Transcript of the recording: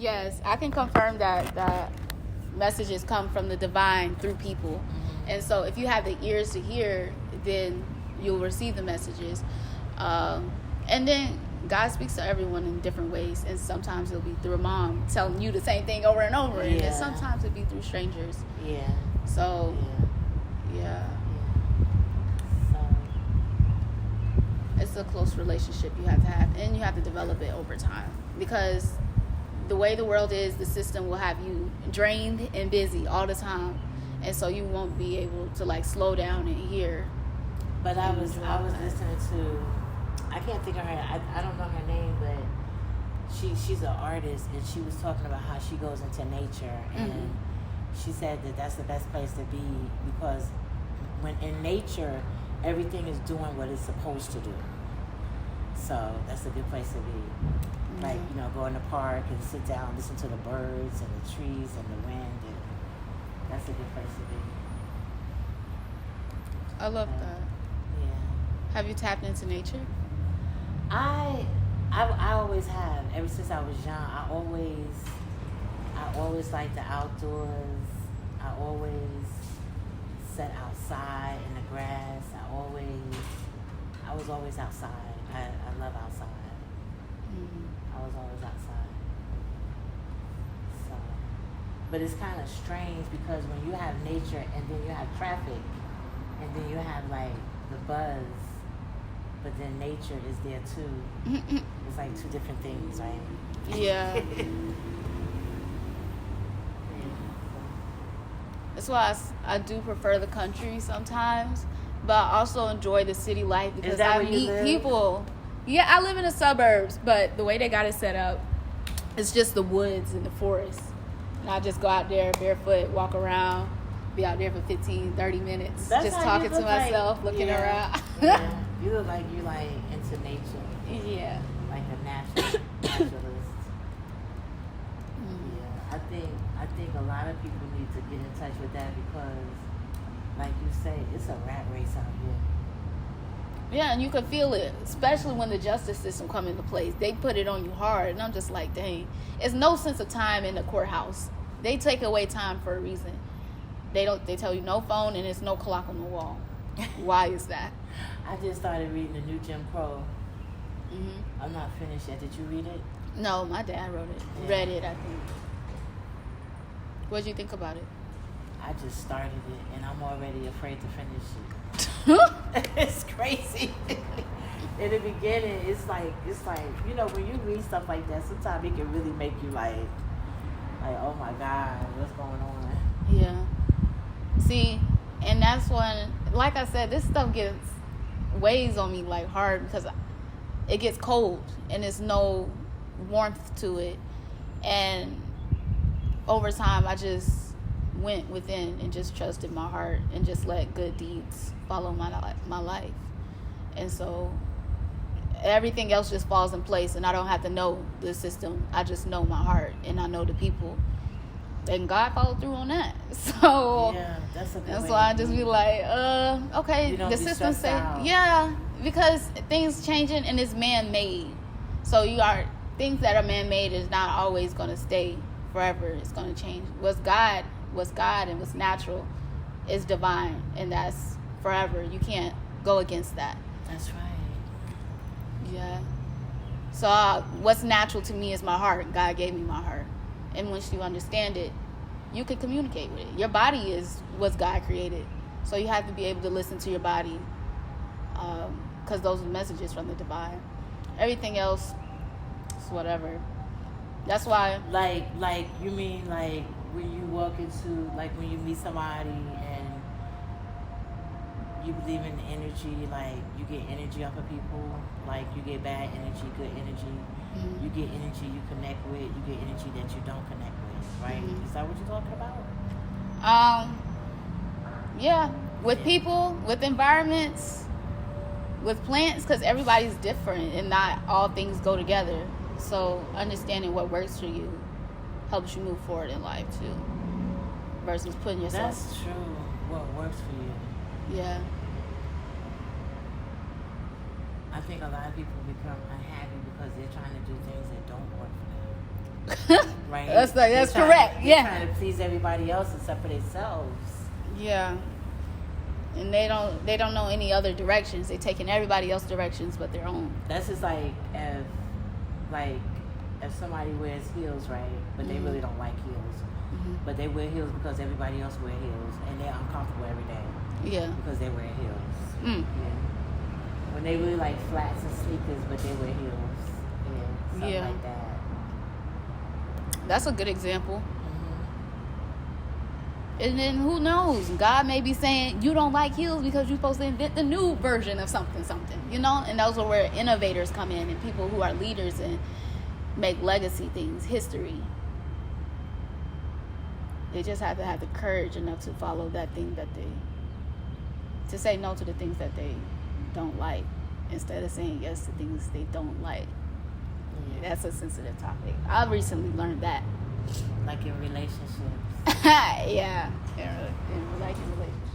Yes, I can confirm that messages come from the divine through people. Mm-hmm. And so if you have the ears to hear, then you'll receive the messages. And then God speaks to everyone in different ways. And sometimes it'll be through a mom telling you the same thing over and over. Yeah. And sometimes it'll be through strangers. Yeah. So, yeah. So It's a close relationship you have to have. And you have to develop it over time. Because the way the world is, the system will have you drained and busy all the time. And so you won't be able to like slow down and hear. But I was listening to, I can't think of her, I don't know her name, but she's an artist, and she was talking about how she goes into nature, and she said that that's the best place to be, because when in nature, everything is doing what it's supposed to do. So that's a good place to be. Like, you know, go in the park and sit down, listen to the birds and the trees and the wind, and that's a good place to be. I love that. Yeah. Have you tapped into nature? I always have. Ever since I was young, I always liked the outdoors. I always sat outside in the grass. I was always outside. I love outside. I was always outside. So, but it's kind of strange, because when you have nature and then you have traffic, and then you have like the buzz, but then nature is there too. It's like two different things, right? Yeah. That's why I do prefer the country sometimes, but I also enjoy the city life because I meet people. Yeah, I live in the suburbs, but the way they got it set up, it's just the woods and the forest. And I just go out there barefoot, walk around, be out there for 15, 30 minutes, just talking to myself, looking around. Yeah. You look like you like into nature. Yeah. Like a naturalist. Yeah. I think a lot of people need to get in touch with that, because, like you say, it's a rat race out here. Yeah, and you can feel it, especially when the justice system come into place. They put it on you hard, and I'm just like, dang. It's no sense of time in the courthouse. They take away time for a reason. They tell you no phone, and it's no clock on the wall. Why is that? I just started reading the new Jim Crow. I'm not finished yet. Did you read it? No, my dad wrote it. Yeah. Read it, I think. What did you think about it? I just started it, and I'm already afraid to finish it. It's crazy. In the beginning, it's like you know, when you read stuff like that, sometimes it can really make you like oh my God, what's going on? Yeah. See, and that's when, like I said, this stuff weighs on me like hard, because it gets cold and there's no warmth to it. And over time, I just went within and just trusted my heart and just let good deeds follow my life. And so everything else just falls in place, and I don't have to know the system. I just know my heart, and I know the people. And God followed through on that. So yeah, that's why I just be like, okay, the system say, yeah, because things changing and it's man-made. So things that are man-made is not always going to stay forever. It's going to change. What's God and what's natural is divine, and that's forever. You can't go against that. That's right. Yeah. So what's natural to me is my heart. God gave me my heart. And once you understand it, you can communicate with it. Your body is what God created. So you have to be able to listen to your body, because those are messages from the divine. Everything else is whatever. That's why. Like you mean like when you walk into, like when you meet somebody and you believe in the energy, like you get energy off of people, like you get bad energy, good energy. You get energy you connect with, you get energy that you don't connect with, right? Is that what you're talking about? Yeah, with people, with environments, with plants, because everybody's different and not all things go together. So understanding what works for you helps you move forward in life too, versus putting yourself. That's true. What works for you? Yeah. I think a lot of people become unhappy because they're trying to do things that don't work for them. right? That's correct. They're trying to please everybody else except for themselves. Yeah. And they don't know any other directions. They're taking everybody else's directions but their own. That's just like if somebody wears heels, right? But they really don't like heels. Mm-hmm. But they wear heels because everybody else wear heels, and they're uncomfortable every day. Yeah. Because they wear heels. Mm. Yeah. When they really like flats and sneakers, but they wear heels. Yeah. Something like that. That's a good example. And then who knows? God may be saying you don't like heels because you're supposed to invent the new version of something, you know? And those are where innovators come in and people who are leaders and make legacy things, history. They just have to have the courage enough to follow that thing to say no to the things that they don't like instead of saying yes to things they don't like. Yeah, that's a sensitive topic. I recently learned that. Like in relationships. Yeah, in relationships.